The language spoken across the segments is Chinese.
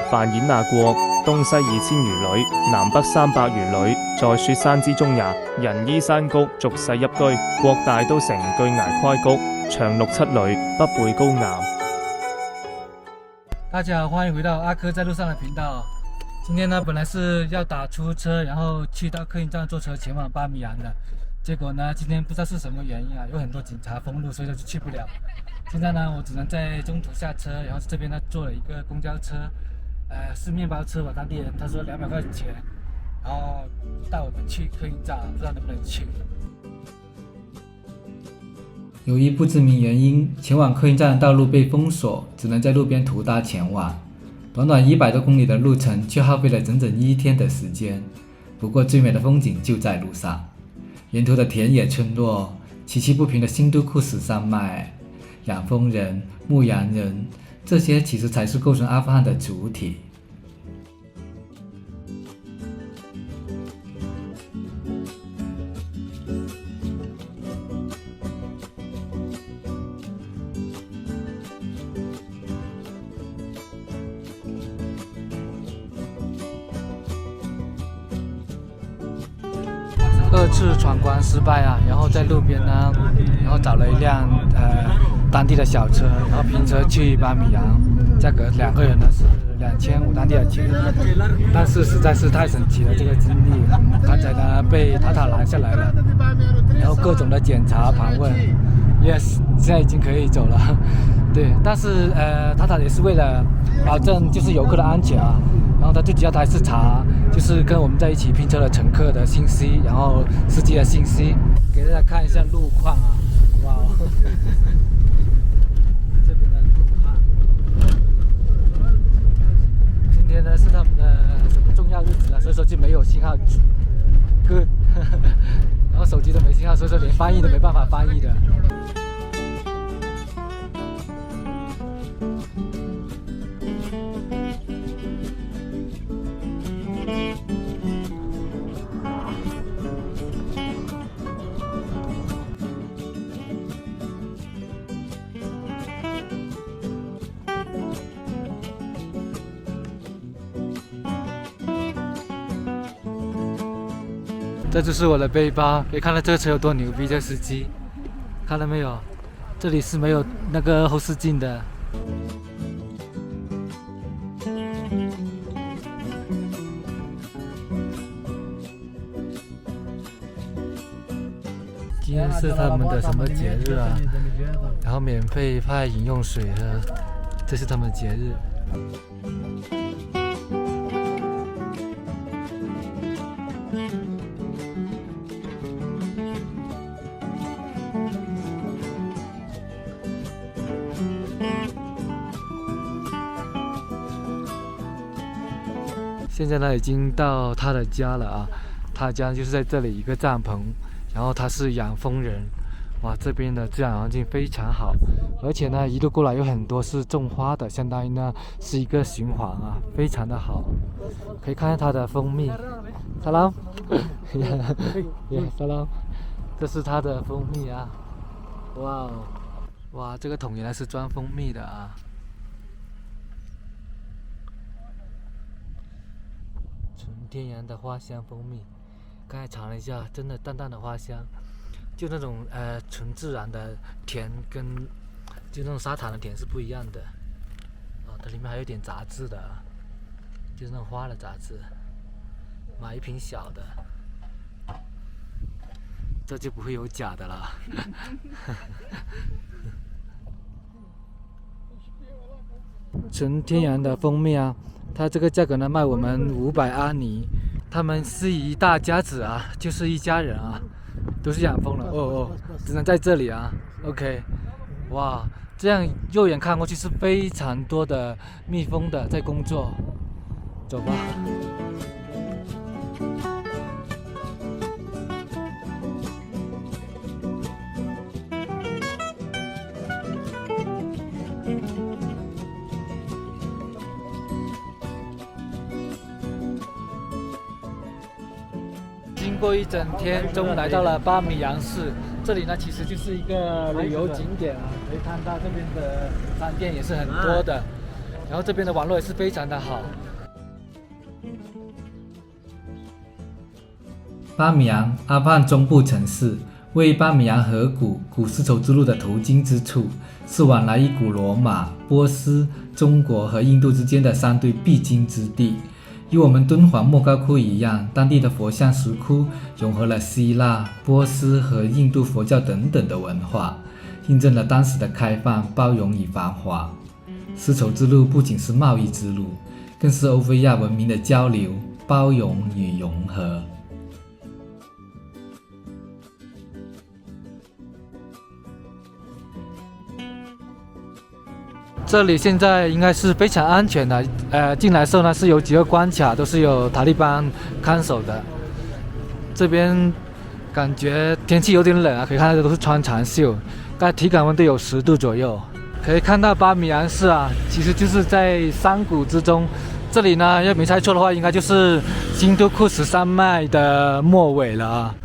繁衍那國，東西2000餘里，南北300餘里，在雪山之中也。人依山谷，俗世邑居，國大都城，巨崖跨谷，長6-7里，北背高岩。大家好，欢迎回到阿珂在路上的频道。今天呢，本来是要打出租车，然后去到客运站坐车前往巴米扬的，结果呢，今天不知道是什么原因啊，有很多警察封路，所以说就去不了。现在呢，我只能在中途下车，然后这边呢坐了一个公交车，是面包车吧，当地人他说200块钱，然后带我们去客运站，不知道能不能去。由于不知名原因，前往客运站的道路被封锁，只能在路边途搭前往。短短100多公里的路程，却耗费了整整1天的时间。不过最美的风景就在路上，沿途的田野村落、崎岖不平的新都库什山脉、养蜂人、牧羊人，这些其实才是构成阿富汗的主体。2次闯关失败啊，然后在路边呢，然后找了一辆当地的小车，然后拼车去巴米扬，价格2个人呢是2500当地的钱，但是实在是太神奇了这个经历，刚才呢被塔塔拦下来了，然后各种的检查盘问 ，yes， 现在已经可以走了，对，但是塔塔也是为了保证就是游客的安全啊。然后他最主要他还是查，就是跟我们在一起拼车的乘客的信息，然后司机的信息，给大家看一下路况啊，哇哦，这边的路况。今天呢是他们的什么重要日子啊，所以说就没有信号 ，good， 然后手机都没信号，所以说连翻译都没办法翻译的。这就是我的背包，可以看到这个车有多牛逼，这司机，看到没有？这里是没有那个后视镜的。今天是他们的什么节日啊？然后免费派饮用水喝，这是他们的节日。现在呢，已经到他的家了啊！他家就是在这里一个帐篷，然后他是养蜂人，哇，这边的自然环境非常好，而且呢，一路过来有很多是种花的，相当于呢是一个循环啊，非常的好。可以看看它的蜂蜜，salam， salam， 这是它的蜂蜜啊，哇哦，哇，这个桶原来是装蜂蜜的啊。纯天然的花香蜂蜜，刚才尝了一下，真的淡淡的花香，就那种纯自然的甜跟就那种砂糖的甜是不一样的。哦，它里面还有点杂质的，就是那种花的杂质。买一瓶小的，这就不会有假的了。纯天然的蜂蜜啊，它这个价格呢卖我们500阿尼。他们是一大家子啊，就是一家人啊，都是养蜂的。哦，只能在这里啊。OK， 哇，这样肉眼看过去是非常多的蜜蜂的在工作。走吧。经过一整天，终于来到了巴米扬市。这里呢，其实就是一个旅游景点啊，可以看到这边的商店也是很多的。然后这边的网络也是非常的好。巴米扬，阿富汗中部城市，位于巴米扬河谷古丝绸之路的途经之处，是往来于古罗马、波斯、中国和印度之间的3对必经之地。与我们敦煌莫高窟一样，当地的佛像石窟融合了希腊、波斯和印度佛教等等的文化，印证了当时的开放、包容与繁华。丝绸之路不仅是贸易之路，更是欧非亚文明的交流、包容与融合。这里现在应该是非常安全的，进来的时候呢是有几个关卡，都是有塔利班看守的。这边感觉天气有点冷啊，可以看到都是穿长袖，大概体感温度有10度左右。可以看到巴米扬市啊，其实就是在山谷之中。这里呢，要没猜错的话，应该就是新都库什山脉的末尾了啊。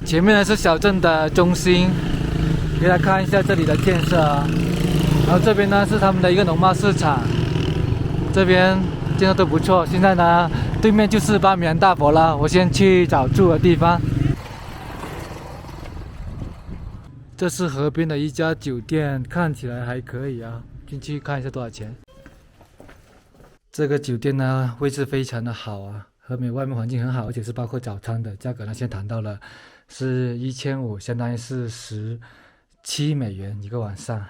前面呢是小镇的中心。给大家看一下这里的建设啊，然后这边呢是他们的一个农贸市场，这边建设都不错。现在呢，对面就是巴米扬大佛了，我先去找住的地方。这是河边的一家酒店，看起来还可以啊，进去看一下多少钱。这个酒店呢位置非常的好啊，河边外面环境很好，而且是包括早餐的，价格呢先谈到了是1500，相当于是17美元一个晚上。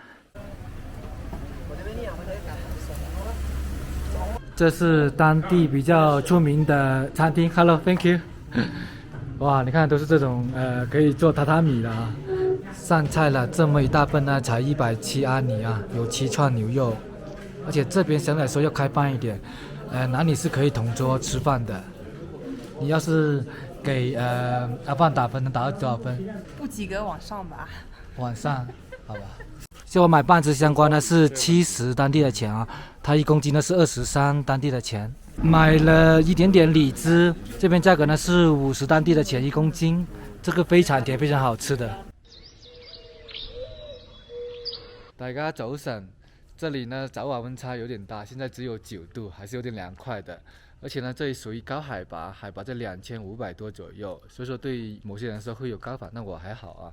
这是当地比较出名的餐厅 ，Hello Thank you 哇，你看都是这种可以做榻榻米的啊。上菜了这么一大份呢，才170阿尼啊，有7串牛肉，而且这边相对来说要开放一点，男女是可以同桌吃饭的。你要是给阿胖打分，能打到多少分？不及格往上吧。晚上，好吧。像我买半只香瓜呢是70当地的钱啊，它1公斤呢是23当地的钱。买了一点点李子，这边价格呢是50当地的钱1公斤，这个非常甜，非常好吃的。大家早晨，这里呢早晚温差有点大，现在只有9度，还是有点凉快的。而且呢，这里属于高海拔，海拔在2500多左右，所以说对于某些人说会有高反，那我还好啊。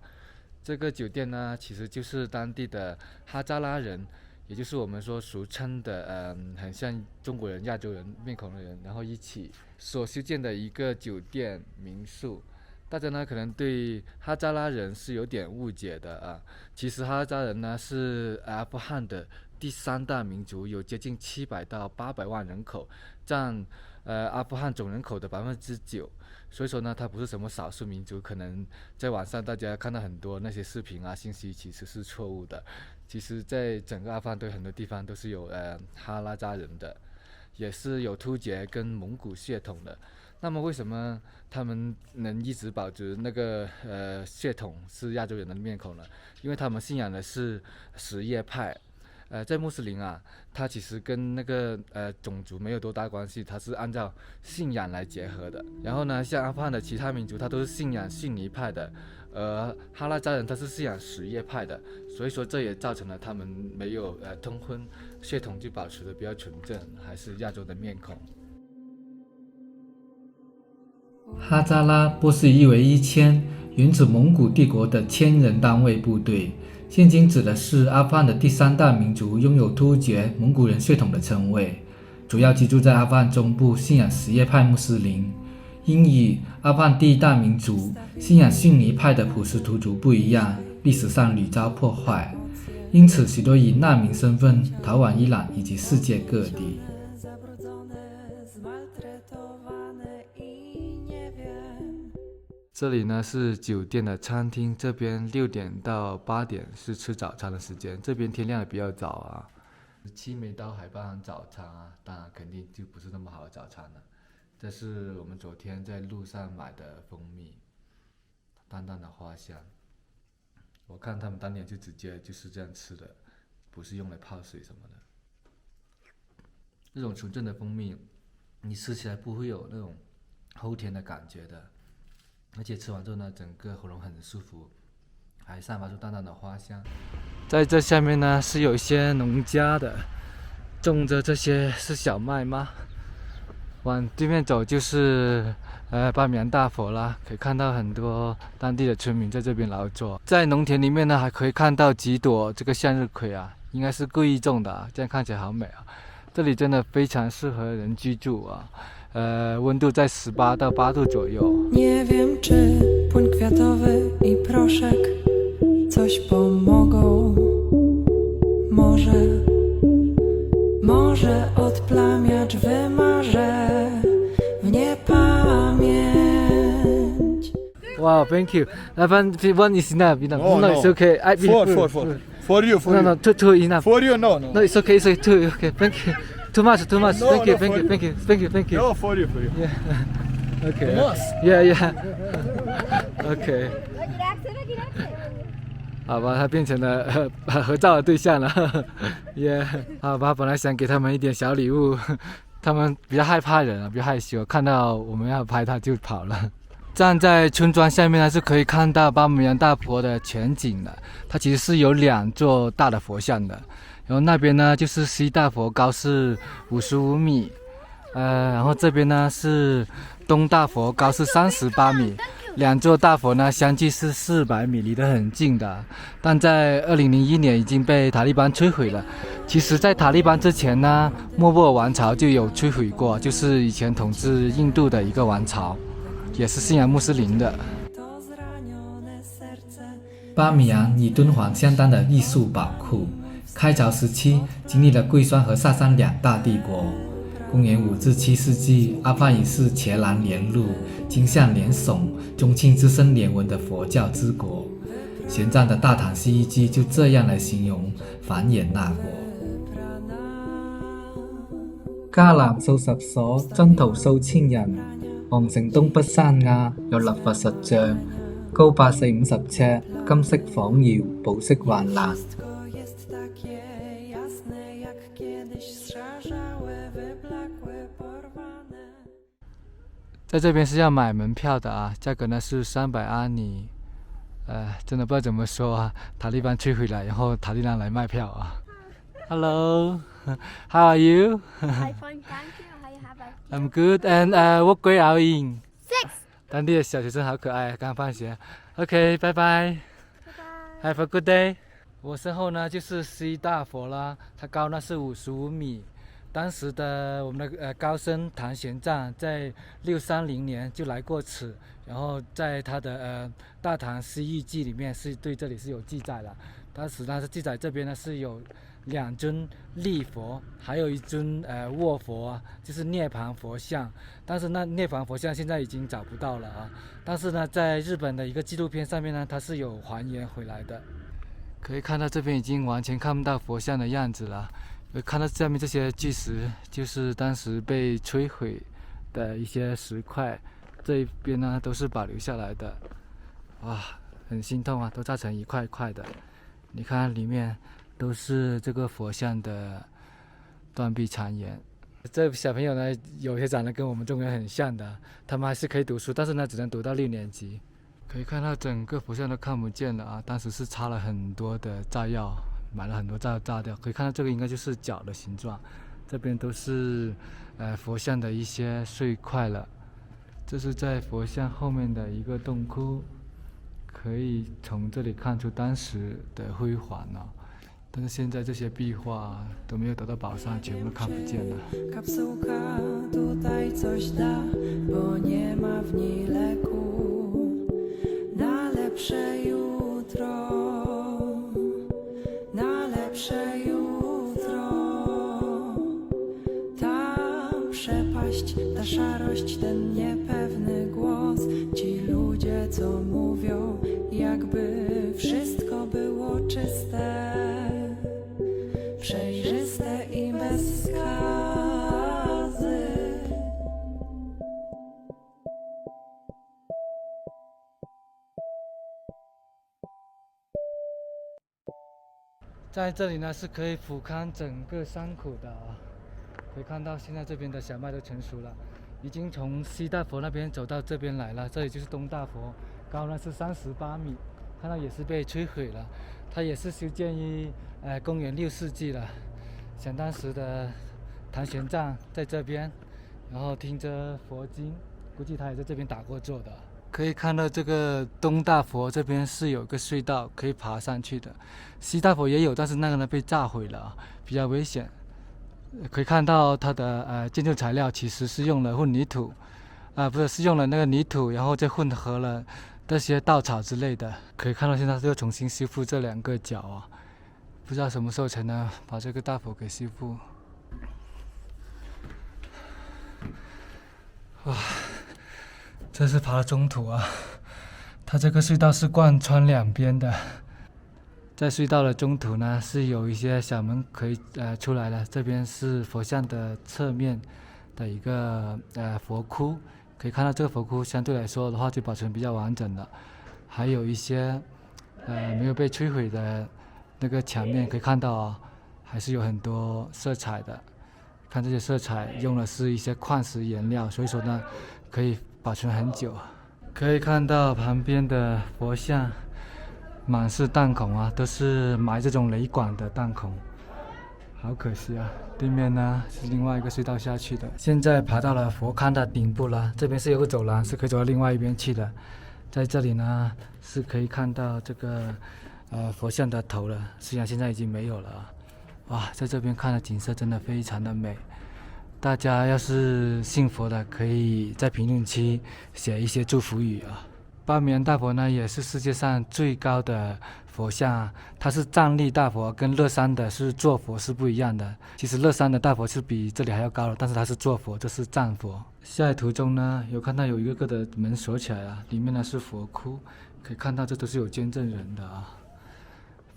这个酒店呢，其实就是当地的哈扎拉人，也就是我们说俗称的很像中国人、亚洲人面孔的人，然后一起所修建的一个酒店民宿。大家呢可能对哈扎拉人是有点误解的啊，其实哈扎人呢是阿富汗的第3大民族，有接近700到800万人口，占阿富汗总人口的9%。所以说呢，它不是什么少数民族，可能在网上大家看到很多那些视频啊、信息，其实是错误的。其实，在整个阿富汗对很多地方都是有哈拉扎人的，也是有突厥跟蒙古血统的。那么为什么他们能一直保持那个血统是亚洲人的面孔呢？因为他们信仰的是什叶派。在穆斯林啊，它其实跟那个种族没有多大关系，它是按照信仰来结合的。然后呢，像阿富汗的其他民族，它都是信仰逊尼派的，哈拉扎人他是信仰什叶派的，所以说这也造成了他们没有通婚，血统就保持的比较纯正，还是亚洲的面孔。哈扎拉波斯语译为1000，源自蒙古帝国的1000人单位部队。现今指的是阿富汗的第3大民族，拥有突厥、蒙古人血统的称谓，主要居住在阿富汗中部，信仰什叶派穆斯林。因与阿富汗第1大民族信仰逊尼派的普什图族不一样，历史上屡遭破坏，因此许多以难民身份逃往伊朗以及世界各地。这里呢是酒店的餐厅，这边6点到8点是吃早餐的时间，这边天亮的比较早啊。7枚刀海傍早餐啊，当然肯定就不是那么好的早餐了。这是我们昨天在路上买的蜂蜜，淡淡的花香。我看他们当年就直接就是这样吃的，不是用来泡水什么的。这种纯正的蜂蜜，你吃起来不会有那种齁甜的感觉的。而且吃完之后呢，整个喉咙很舒服，还散发出淡淡的花香。在这下面呢是有一些农家的，种着这些是小麦吗？往对面走就是巴米扬大佛啦，可以看到很多当地的村民在这边劳作。在农田里面呢，还可以看到几朵这个向日葵啊，应该是故意种的啊，这样看起来好美啊。这里真的非常适合人居住啊，温度在18到8度左右。Nie wiem, czy płyn kwiatowy i proszek coś pomogą. Może odplamiacz wymarze w niepamięć. Wow, thank you. One is enough. No, It's okay. For you, for No, you. two enough. For you, no. No, it's okay. It's okay. Two. Okay, thank you. Too much. No, Thank you. no, Thank for you. you. Thank you. Thank you. No, for you, for you. Yeah. Okay. Thomas. Yeah. Okay. 好吧，他变成了合照的对象了。耶，好吧，本来想给他们一点小礼物，他们比较害怕人啊，比较害羞，看到我们要拍他就跑了。站在村庄下面呢，是可以看到巴米扬大佛的全景的。它其实是有2座大的佛像的，然后那边呢就是西大佛，高是55米，然后这边呢是东大佛，高是38米。2座大佛呢相距是400米，离得很近的，但在2001年已经被塔利班摧毁了。其实在塔利班之前呢，莫卧儿王朝就有摧毁过，就是以前统治印度的一个王朝，也是信仰穆斯林的。巴米扬以敦煌相当的艺术宝库，开朝时期经历了贵霜和萨珊2大帝国。公元5至7世纪，阿范已是伽蓝连路、金像连耸、宗庆之声连闻的佛教之国。玄奘的《大唐西域记》就这样来形容繁衍那國。迦南數十所，僧徒數千人。皇城東北山亞有立佛實像，高84、50尺，金色晃耀，寶色環欄。在这边是要买门票的啊，价格呢是300阿尼，真的不知道怎么说啊。塔利班摧毁了，然后塔利班来卖票啊。Hello, how are you? I'm fine, thank you. How you have a I'm good. And what grade are you in? 6? 当地的小学生好可爱，刚放学。OK， 拜拜。Bye bye. Have a good day。我身后呢就是西大佛啦，它高呢是55米。当时的我们的高僧唐玄奘在630年就来过此，然后在他的《大唐西域记》里面是对这里是有记载了。当时呢是记载这边呢是有2尊立佛，还有1尊卧佛，就是涅槃佛像。但是那涅槃佛像现在已经找不到了啊。但是呢，在日本的一个纪录片上面呢，它是有还原回来的。可以看到这边已经完全看不到佛像的样子了。看到下面这些巨石，就是当时被摧毁的一些石块，这一边呢都是保留下来的。哇，很心痛啊，都炸成一块一块的。你看里面都是这个佛像的断壁残垣。这小朋友呢，有些长得跟我们中国人很像的，他们还是可以读书，但是呢只能读到6年级。可以看到整个佛像都看不见了啊，当时是插了很多的炸药。买了很多炸掉，可以看到这个应该就是脚的形状，这边都是佛像的一些碎块了。这是在佛像后面的一个洞窟，可以从这里看出当时的辉煌哦。但是现在这些壁画都没有得到保障，全部都看不见了。Kapsułka tutaj coś da, bo nie ma w niej leku na lepsze jutro.Na lepsze jutro. Ta przepaść, ta szarość, ten niepewny głos. Ci ludzie, co mówią, jakby wszystko było czyste, przejrzyste i bez skazy.在这里呢是可以俯瞰整个山谷的啊，可以看到现在这边的小麦都成熟了，已经从西大佛那边走到这边来了。这里就是东大佛，高呢是38米，看到也是被摧毁了。它也是修建于公元6世纪了。想当时的唐玄奘在这边，然后听着佛经，估计他也在这边打过坐的。可以看到这个东大佛这边是有个隧道可以爬上去的，西大佛也有，但是那个呢被炸毁了，比较危险。可以看到它的建筑材料其实是用了混凝土，不是，是用了那个泥土，然后再混合了这些稻草之类的。可以看到现在又重新修复这2个角啊，不知道什么时候才能把这个大佛给修复。哇，这是爬了中途啊，它这个隧道是贯穿2边的。在隧道的中途呢，是有一些小门可以出来的。这边是佛像的侧面的一个佛窟，可以看到这个佛窟相对来说的话就保存比较完整了。还有一些没有被摧毁的那个墙面，可以看到啊，还是有很多色彩的。看这些色彩用的是一些矿石颜料，所以说呢可以保存很久。可以看到旁边的佛像满是弹孔啊，都是埋这种雷管的弹孔，好可惜啊。对面呢是另外一个隧道下去的。现在爬到了佛龛的顶部了，这边是有个走廊，是可以走到另外一边去的。在这里呢是可以看到这个佛像的头了，虽然现在已经没有了啊。哇，在这边看的景色真的非常的美。大家要是信佛的，可以在评论区写一些祝福语啊。巴米扬大佛呢，也是世界上最高的佛像啊，它是站立大佛，跟乐山的是坐佛是不一样的。其实乐山的大佛是比这里还要高的，但是它是坐佛，这是站佛。下途中呢，有看到有一个个的门锁起来了，里面呢是佛窟，可以看到这都是有捐赠人的啊。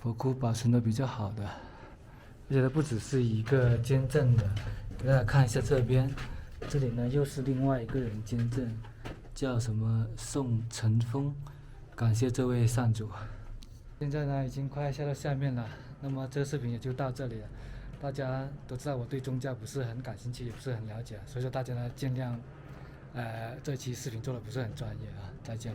佛窟保存的比较好的，而且它不只是一个捐赠的，给大家看一下这边，这里呢又是另外一个人捐赠。叫什么宋成峰，感谢这位善主。现在呢已经快下到下面了，那么这个视频也就到这里了。大家都知道我对宗教不是很感兴趣，也不是很了解，所以说大家呢见谅，这期视频做的不是很专业啊，再见。